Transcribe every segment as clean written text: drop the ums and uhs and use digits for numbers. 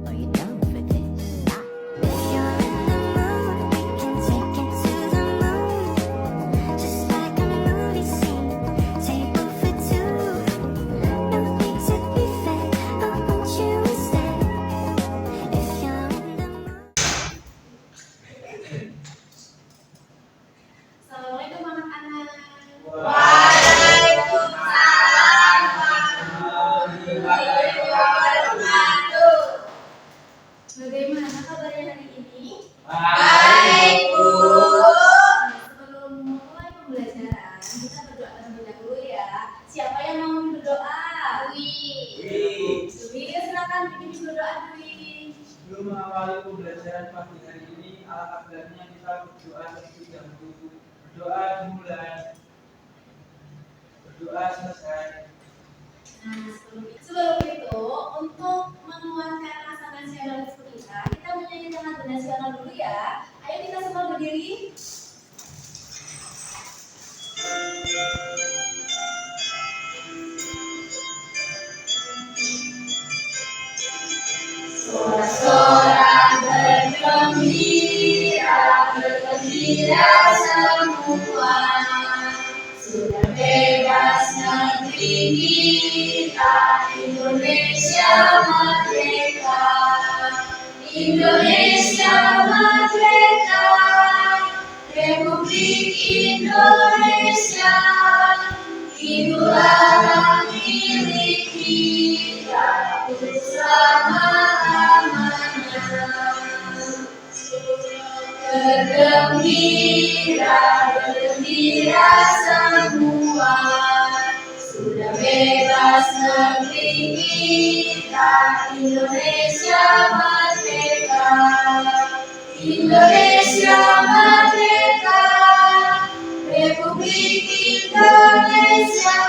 Are you down for this? If you're in the mood, we can take it to the moon. Just like a movie scene, table for two. No need to be fake, I want you to stay. If you're in the mood. Assalamualaikum anak-anak. Bagaimana kabarnya hari ini? Baik, Bu. Sebelum mulai pembelajaran, kita berdoa terlebih dahulu ya. Siapa yang mau berdoa? Dwi, silakan bikin berdoa Dwi. Sebelum mengawali pembelajaran pagi hari ini, alhamdulillahnya kita berdoa terlebih dahulu. Berdoa dimulai, berdoa selesai. Nah, sebelum itu, untuk menguatkan rasa nasionalisme kita menyanyikan lagu nasional dulu ya. Ayo kita semua berdiri. Sorak-sorak bergembira, bergembira semua. Sudah bebas negeri kita, Indonesia merdeka. Indonesia merdeka, Republik Indonesia. Itulah milik kita untuk selama-lamanya. Bergembira, bergembira semua. Sudah bebas negeri kita, Indonesia merdeka. Indonesia merdeka, Republik Indonesia.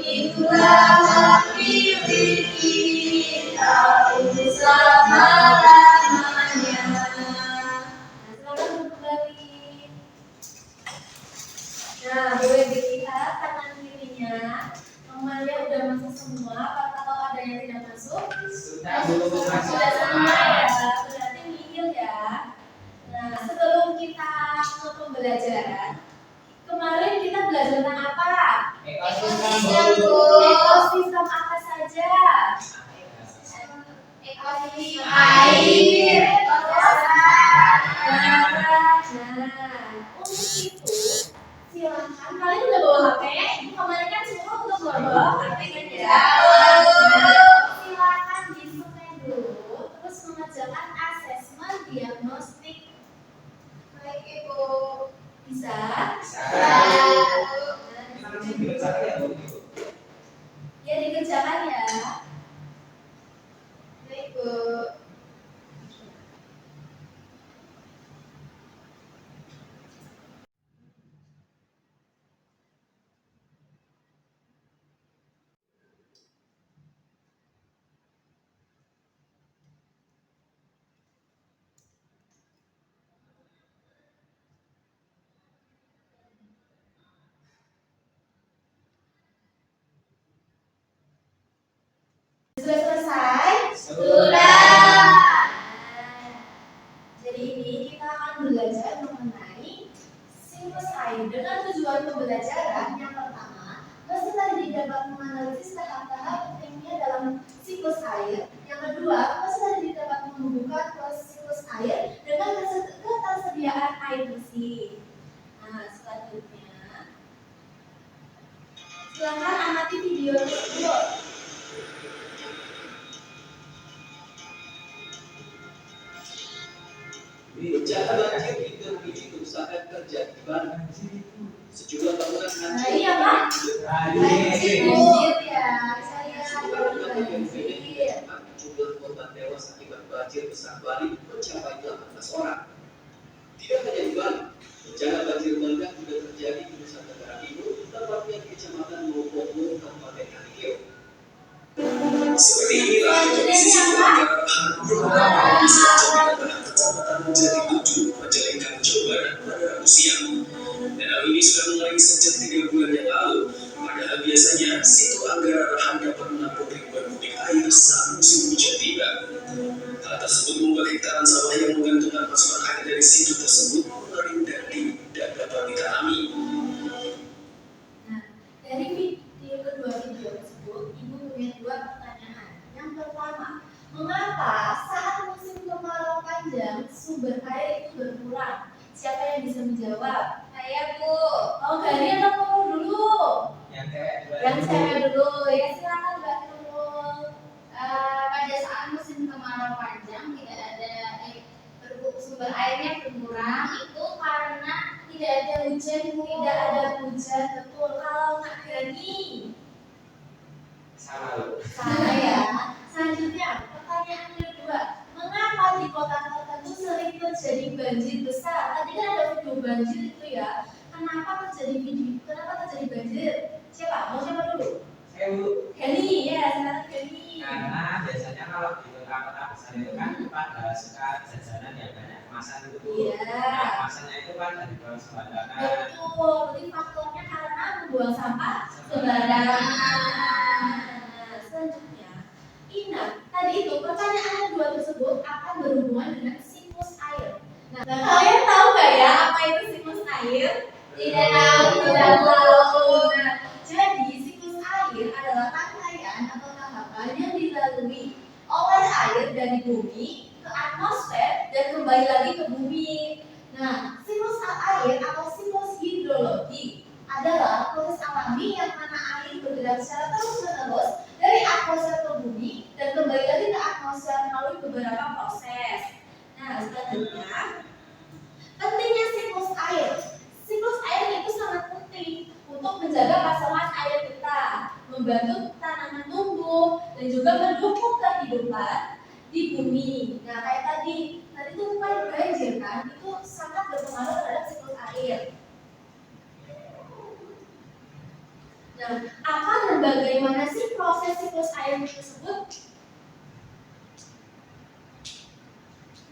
Itulah hak milik kita untuk selama-lamanya. Selamat kembali. Nah, boleh dilihat tangan kirinya. Nomornya udah masuk semua. Apakah ada yang tidak masuk? Sudah Sudah semua ya. Berarti nihil ya. Nah, sebelum kita ke pembelajaran, kemarin kita belajar tentang apa? Ekosistem apa saja? Ekosistem air, darat. Nah, untuk itu silakan kalian udah bawa HP. Kemarin kan semua udah bawa HP kan ya. Silakan di-scan dulu, terus mengerjakan asesmen diagnostik. Baik, Ibu. Bisa? Ya dikerjakan ya. Baik, Bu. Sudah selesai? Sudah. Jadi ini kita akan belajar mengenai sinusoid dengan tujuan pembelajaran. Yang pertama, peserta didik dapat menganalisis tahap-tahap pentingnya dalam siklus air. Yang kedua, peserta didik dapat menghubungkan siklus air dengan ketersediaan air bersih. Nah, selanjutnya, silakan amati video tersebut. Bencana banjir diterjadi kerusakan terjadikan sejumlah bangunan Nah, ini apa? Banjir. Banjir ya. Saya banjir. Jumlah korban tewas akibat banjir besar Bali mencapai 18 orang. Tidak hanya di Bali, bencana banjir bandang juga terjadi di Nusa Tenggara Timur, tepatnya di Kecamatan Mokopo, Kabupaten Kalikeo. Seperti inilah kondisi situasi beberapa kecamatan menjadi 7 Majalengka, Jawa Barat pada Rabu siang. Dan hal ini sudah mulai sejak 3 bulan yang lalu. Padahal biasanya situ Anggara Rahan dapat menampung ribuan kubik air saat musim hujan tiba. Mengapa saat musim kemarau panjang sumber air itu berkurang? Siapa yang bisa menjawab? Saya Bu. Mau Gani atau Nurul dulu? Yang cewek dulu. Yang cewek dulu, ya silakan Mbak Nurul. Pada saat musim kemarau panjang tidak ada sumber airnya berkurang itu karena tidak ada hujan Bu. Tidak ada hujan, betul. Kalau nggak Gani, Sama loh. sama ya. Selanjutnya, pertanyaan kedua. Mengapa di kota tertentu sering terjadi banjir besar? Tadi kan ada video banjir itu ya. Kenapa terjadi banjir? Siapa? Mau siapa dulu? Saya Bu. Gani, ya silakan Gani. Karena biasanya kalau di kota-kota besar itu kan pada suka jajanan yang banyak kemasan itu. Iya. Nah, kemasannya itu kan dari bawah sembarangan. Betul, jadi faktornya karena membuang sampah sembarangan. Nah, selanjutnya, ingat tadi itu pertanyaan kedua tersebut akan berhubungan dengan siklus air. Nah, kalian tahu nggak ya apa itu siklus air? Tidak tahu. Tidak tahu. Nah, jadi siklus air adalah rangkaian atau tahapan yang dilalui oleh air dari bumi ke atmosfer dan kembali lagi ke bumi. Nah, siklus air atau siklus hidrologi adalah proses alami yang mana air bergerak secara terus-menerus dari atmosfer ke bumi dan kembali lagi ke atmosfer melalui beberapa proses. Nah, selanjutnya, pentingnya siklus air. Siklus air itu sangat penting untuk menjaga pasokan air kita, membantu tanaman tumbuh, dan juga mendukung kehidupan di bumi. Nah, kayak tadi itu kan banjir kan, itu sangat berpengaruh terhadap siklus air. Nah, apa dan bagaimana sih proses siklus air tersebut?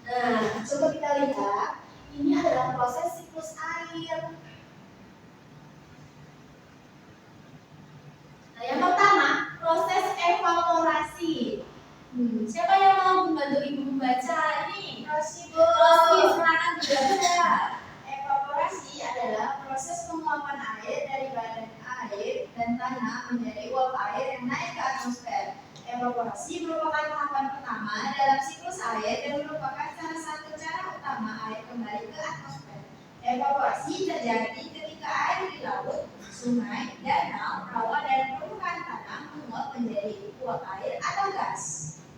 Nah, coba kita lihat, ini adalah proses siklus air. Nah, yang pertama, proses evaporasi. Siapa yang mau membantu ibu membaca ini? Rosi Bu. Rosi, silakan dibaca. Evaporasi adalah proses penguapan air dari badan air dan tanah menjadi uap air yang naik ke atmosfer. Evaporasi merupakan tahapan pertama dalam siklus air dan merupakan salah satu cara utama air kembali ke atmosfer. Evaporasi terjadi ketika air di laut, sungai, danau, rawa, dan permukaan tanah menguap menjadi uap air atau gas.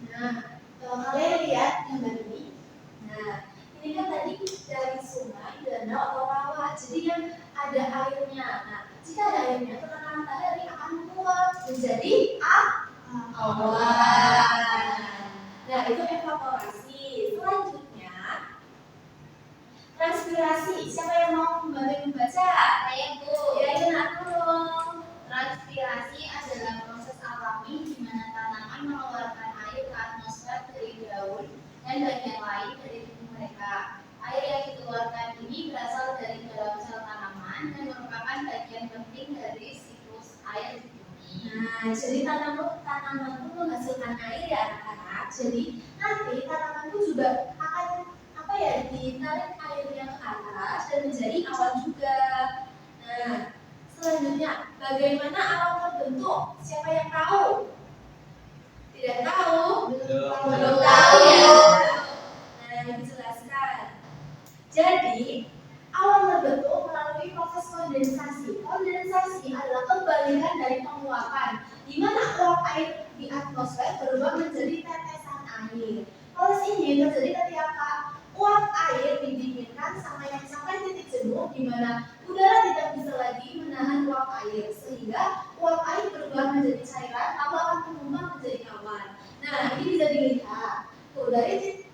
Nah, kalau kalian lihat gambar ini, nah ini kan tadi dari sungai, danau atau rawa, jadi kan ada airnya. Nah, jika ada airnya, tekanan matahari akan menguap menjadi awan. Nah, itu evaporasi. Selanjutnya, transpirasi. Siapa yang mau membantu membaca? Saya Bu. Ya, itu dulu. Transpirasi adalah proses alami di mana tanaman mengeluarkan air ke atmosfer dari daun dan bagian lain dari tubuh mereka. Air yang dikeluarkan ini berasal dari dalam sel tanaman dan merupakan bagian penting dari siklus air di bumi. Nah, jadi tanaman itu menghasilkan air ya anak-anak. Jadi nanti tanaman itu juga akan ditarik airnya ke atas dan menjadi awan juga. Nah, selanjutnya bagaimana awan terbentuk? Siapa yang tahu? Tidak tahu? Belum tahu ya. Nah, dijelaskan. Jadi awan terbentuk melalui proses kondensasi. Kondensasi adalah kebalikan dari penguapan, di mana uap air di atmosfer berubah menjadi tetesan air. Proses ini terjadi ketika uap air didinginkan sampai titik jenuh, di mana udara tidak bisa lagi menahan uap air, sehingga uap air berubah menjadi cairan lalu akan mengembang menjadi awan. Nah, ini bisa dilihat tuh dari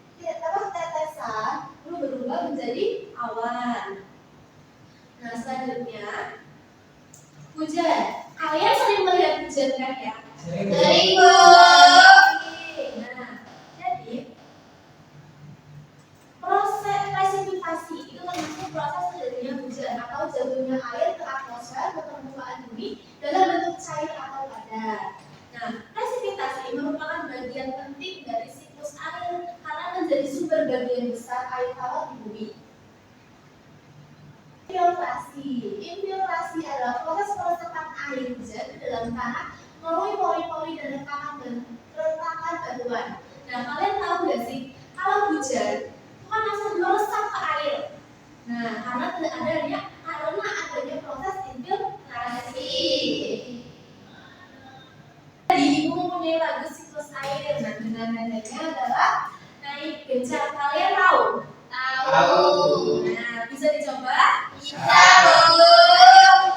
tetesan lalu berubah menjadi awan. Nah, selanjutnya hujan. Kalian sering melihat hujan kan ya? Sering Bu. Nah, jadi proses presipitasi itu termasuk proses terjadinya hujan atau jatuhnya air ke atmosfer ke permukaan bumi dalam bentuk cair atau padat. Nah, presipitasi merupakan bagian penting dari siklus air karena menjadi sumber bagian besar air tawar di bumi. Infiltrasi adalah proses peresepan air hujan ke dalam tanah melalui pori-pori dan retakan batuan. Nah, kalian tahu nggak sih kalau hujan itu kan langsung meresap ke air. Nah, karena adanya proses infiltrasi. Jadi ibu mempunyai lagu siklus air. Nah, dengan nadanya adalah naik bencana. Kalian tahu? Tahu. Nah, bisa dicoba? Bisa, Bu.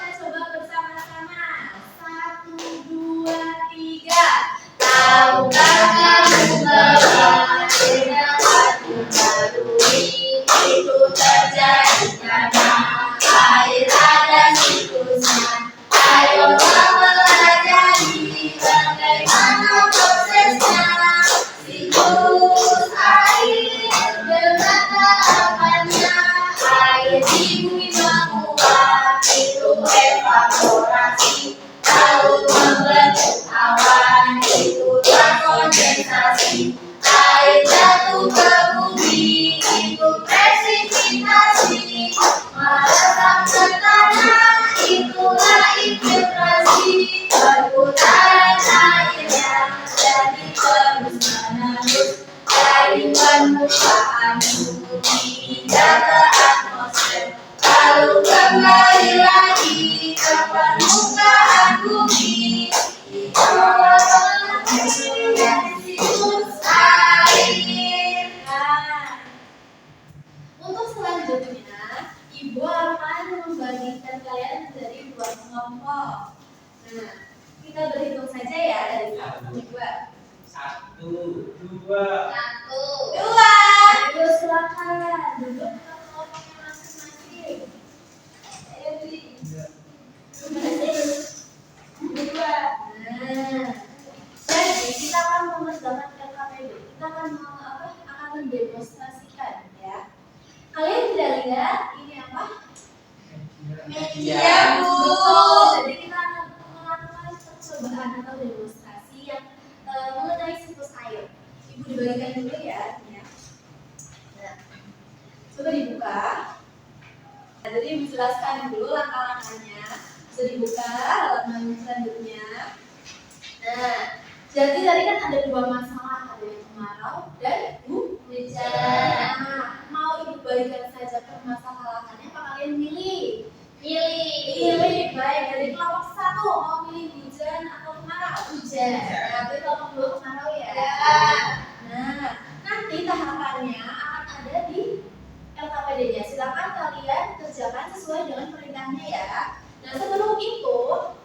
Kita coba bersama-sama. 1, 2, 3. Tahukah kamu bahwa dengan waktu lalui itu terjadi karena air ada siklusnya. Ayolah pelajari bagaimana prosesnya. Siklus air dengan tahapannya. Air di bumi menguap itu evaporasi, lalu membentuk awan itulah kondensasi. Air jatuh ke bumi itu presipitasi, meresap ke tanah itulah infiltrasi. Perputaran airnya jadi terus menerus dari permukaan bumi hingga ke atmosfer, lalu kembali lagi ke permukaan bumi. Itulah pengertian siklus air. Nah, untuk selanjutnya, ibu akan membagikan kalian menjadi 2 kelompok. Nah, kita berhitung saja ya dari 1 sampai 2. 1, 2. 1, 2. Ayo silakan duduk ke kelompoknya masing-masing. Ayo Dwi. 2. Nah, jadi kita akan mengerjakan LKPD. Kita akan mendemonstrasikan ya. Kalian tidak lihat ini apa? media, Bu. Betul. Jadi kita akan melakukan percobaan atau demonstrasi yang mengenai siklus air. Ibu dibagikan dulu ya. Nah, coba dibuka. Nah, jadi ibu jelaskan dulu langkah-langkahnya. Bisa dibuka halaman selanjutnya. Nah, jadi tadi kan ada 2 masalah, ada yang kemarau dan hujan. Nah, mau ibu bagikan saja permasalahannya, apa kalian pilih? Pilih. Baik, dari kelompok 1 mau pilih hujan atau kemarau? Hujan. Nah, dari kelompok 2 kemarau ya. Nah, nanti tahapannya akan ada di LKPD-nya. Silakan kalian kerjakan sesuai dengan perintahnya ya. Nah, sebelum itu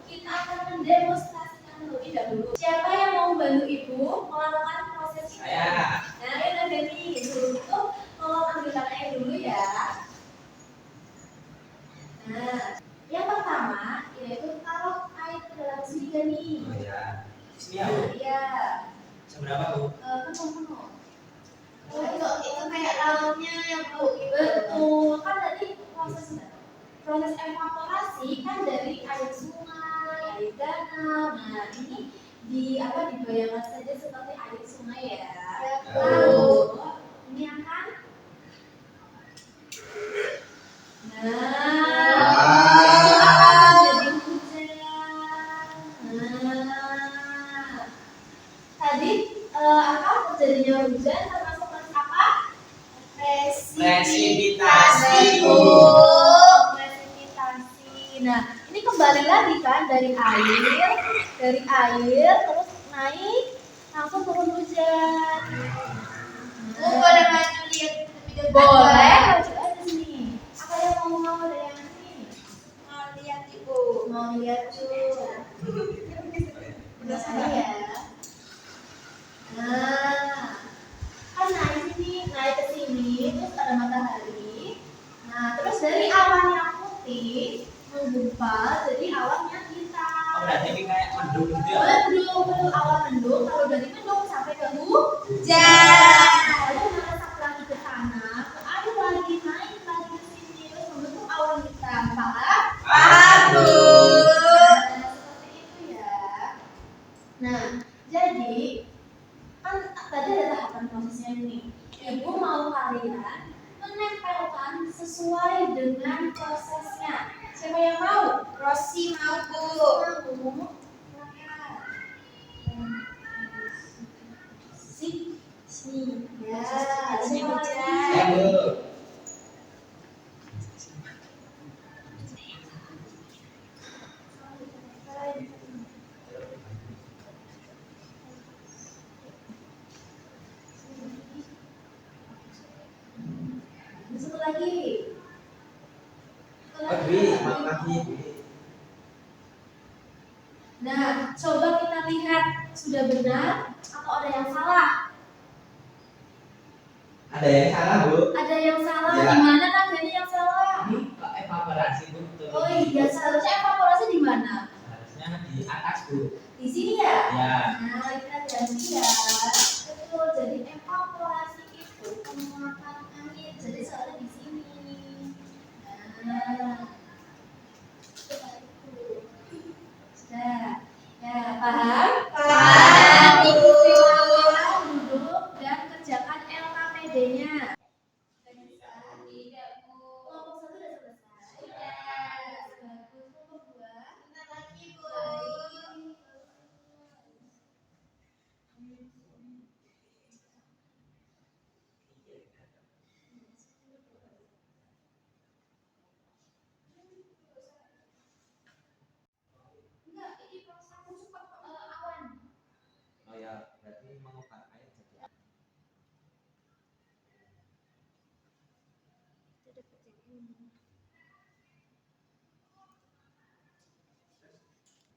kita akan mendemonstrasikan terlebih dahulu. Siapa yang mau bantu ibu melakukan proses ini? Saya. Nah, ini Deni. Sebelum itu tolong ambilkan air dulu ya. Nah, yang pertama yaitu taruh air ke dalam sini nih. Oh ya. Sini ya, Bu. Iya, Seberapa, Bu? penuh. Oh, itu kayak lautnya ya, Bu. Betul, kan tadi proses evaporasi kan dari air sungai, air danau. Nah, ini dibayangkan saja seperti air sungai ya. Lalu ini akan jadi hujan. Nah, tadi apa terjadinya hujan termasuk proses apa? Presipitasi. Presipitasi. Nah, ini kembali lagi kan dari air terus naik langsung turun hujan. Bu, boleh maju lihat lebih dekat? Boleh, maju aja sini. Apa yang mau dari yang sini? Mau lihat, Ibu. Mau lihat tuh. Nah, ya. Nah, kan naik ke sini, terus ada matahari. Nah, terus dari awan yang putih menggumpal jadi awan yang hitam. Oh, berarti ini kayak mendung gitu ya? Mendung, awan mendung. Kalau dari mendung sampai ke hujan. Lalu meresap lagi ke tanah, ke air lagi naik lagi ke sini, terus membentuk awan hitam. Paham, Bu. Nah, seperti itu ya. Nah, jadi kan tadi ada tahapan prosesnya nih. Ibu mau kalian menempelkan sesuai dengan prosesnya. Siapa yang mau? Rosi mau, Bu. Mau? Silakan. Ya, siapa lagi? Satu lagi. Nah, coba kita lihat sudah benar atau ada yang salah. Ada yang salah, Bu. Ada yang salah. Ya. Di mana tandanya yang salah? Ini evaporasi, Bu. Oh iya, seharusnya evaporasi di mana? Harusnya di atas, Bu. Di sini ya? Ya. Nah, kita ganti ya. Betul, jadi evaporasi itu penguapan air. Jadi seharusnya di sini. Nah, sudah. Ya, paham? Paham. Ikuti laporan, duduk dan kerjakan LKPD-nya. Kelompok 1 sudah selesai. Bagus. Kelompok 2. Bentar lagi, Bu. Enggak, ini proses aku cepat awan. Oh ya, berarti mengubah air jadi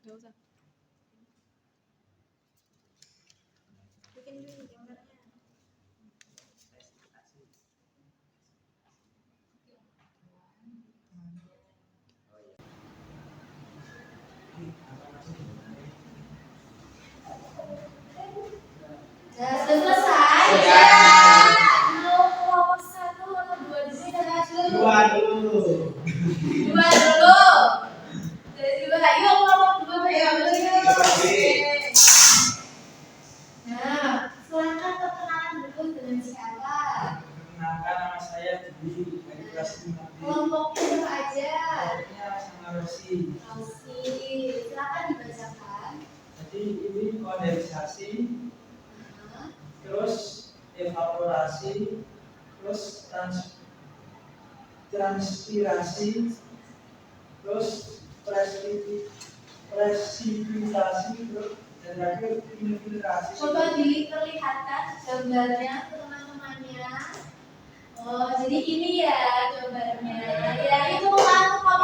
Enggak usah. Bikin dulu gambarnya. Sudah selesai. Sudah. Mau kelompok 1 atau 2 di sini? dua dulu. 2 dulu. Jadi 2. Ayo kelompok 2 ya. Nah, silakan perkenalan dulu dengan siapa? Perkenalkan, nama saya Dwi dari kelas 5B. Kelompoknya siapa aja? Kelompoknya sama Rosi. Rosi, silakan dibacakan. Jadi ini kondensasi, Nah, terus evaporasi, terus transpirasi, terus presipitasi, terus dan terakhir infiltrasi. coba diperlihatkan gambarnya ke teman-temannya. Oh, jadi ini ya gambarnya. Ya, itu aku mau.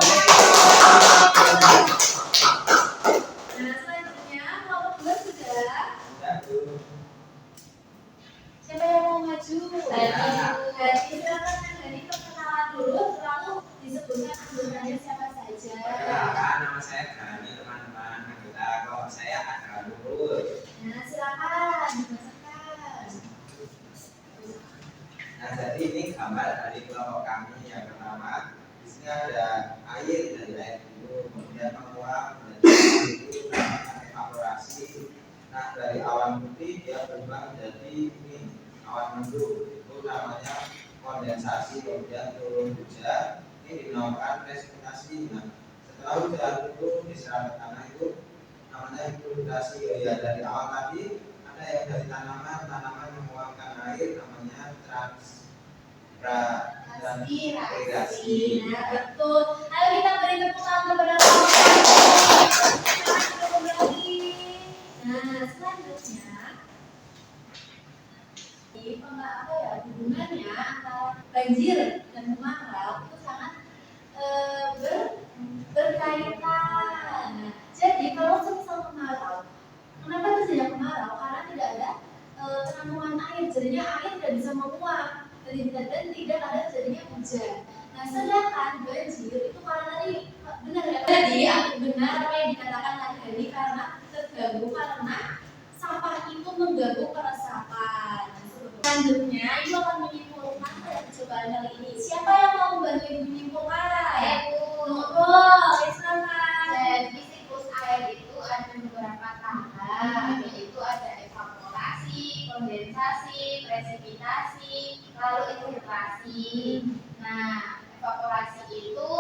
Nah, selanjutnya kelompok 2 sudah. Sudah, Bu. Siapa yang mau maju? Saya. Jadi silakan dari perkenalan dulu, lalu disebutkan anggotanya siapa saja. Perkenalkan, nama saya Gani, teman-teman. Anggota kelompok saya ada Nurul. Nah, silakan dibacakan. Nah, jadi ini gambar dari kelompok kami. Yang pertama, di sini ada air dari air dulu, kemudian menguap, dan itu namanya evaporasi. Nah, dari awan putih dia berubah menjadi ini awan mendung, itu namanya kondensasi. Kemudian turun hujan, ini dinamakan presipitasi. Nah, setelah hujan itu diserap ke tanah itu namanya infiltrasi. Ya, dari awal tadi ada yang dari tanaman menguapkan air namanya transpirasi. Nah, betul. Ayo kita beri tepuk tangan kepada kelompok lagi. Nah, selanjutnya hubungannya antara banjir dan kemarau itu sangat berkaitan. Nah, jadi kalau semisal kemarau, kenapa terjadi kemarau? Karena tidak ada penampungan air, jadinya air tidak bisa menguap dan tidak ada terjadinya hujan. Nah, sedangkan banjir itu karena tadi benar ya? Jadi benar apa yang dikatakan tadi karena terganggu karena sampah itu mengganggu peresapan. Selanjutnya, Ibu akan menyimpulkan pada percobaan kali ini. Siapa yang mau membantu Ibu menyimpulkan? Ngobrol, silakan. Jadi siklus air itu ada beberapa tahap, yaitu ada evaporasi, kondensasi, presipitasi, lalu infiltrasi. Nah, evaporasi itu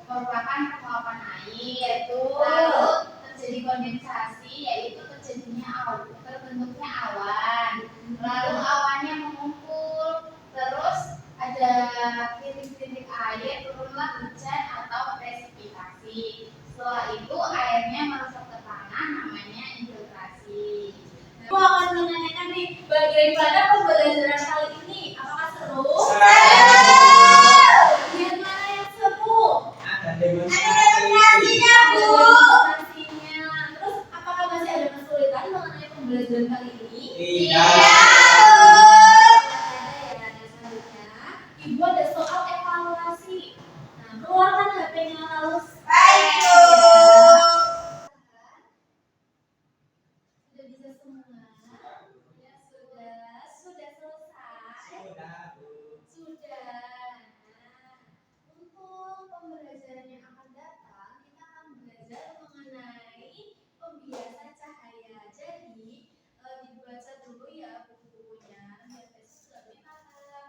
merupakan penguapan air. Lalu terjadi kondensasi, yaitu terbentuknya awan. Lalu awannya titik-titik air turunlah hujan atau presipitasi. Setelah itu airnya masuk ke tanah, namanya infiltrasi. Aku akan menanyakan nih, bagaimana pembelajaran kali ini? Apakah seru? Yang mana yang seru? Ada demonstrasi. Demonstrasinya, Bu. Demonstrasinya. Terus apakah masih ada kesulitan mengenai pembelajaran kali ini? Ibu ada soal evaluasi. Nah, keluarkan HP-nya lalu. Sudah bisa semua? Ya, sudah selesai. Sudah. Nah, untuk pembelajaran yang akan datang, kita akan belajar mengenai pembiasa cahaya. Jadi, dibaca dulu ya buku-bukunya biar besok lebih paham.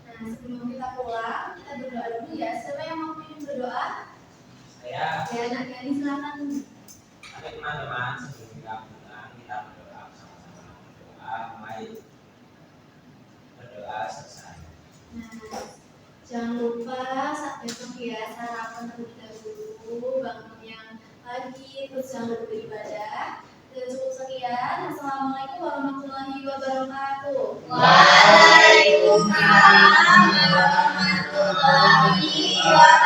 Nah, sebelum kita pulang, kita berdoa dulu ya. Siapa yang mau pimpin berdoa? Saya, Ya, anak Gani silakan. tapi teman-teman sebelum kita pulang kita berdoa bersama-sama. Berdoa mulai berdoa selesai. Nah, jangan lupa saat besok ya sarapan terlebih dahulu, bangun yang pagi, terus jangan lupa beribadah. Cukup sekian. Assalamualaikum warahmatullahi wabarakatuh. Waalaikumsalam warahmatullahi wabarakatuh.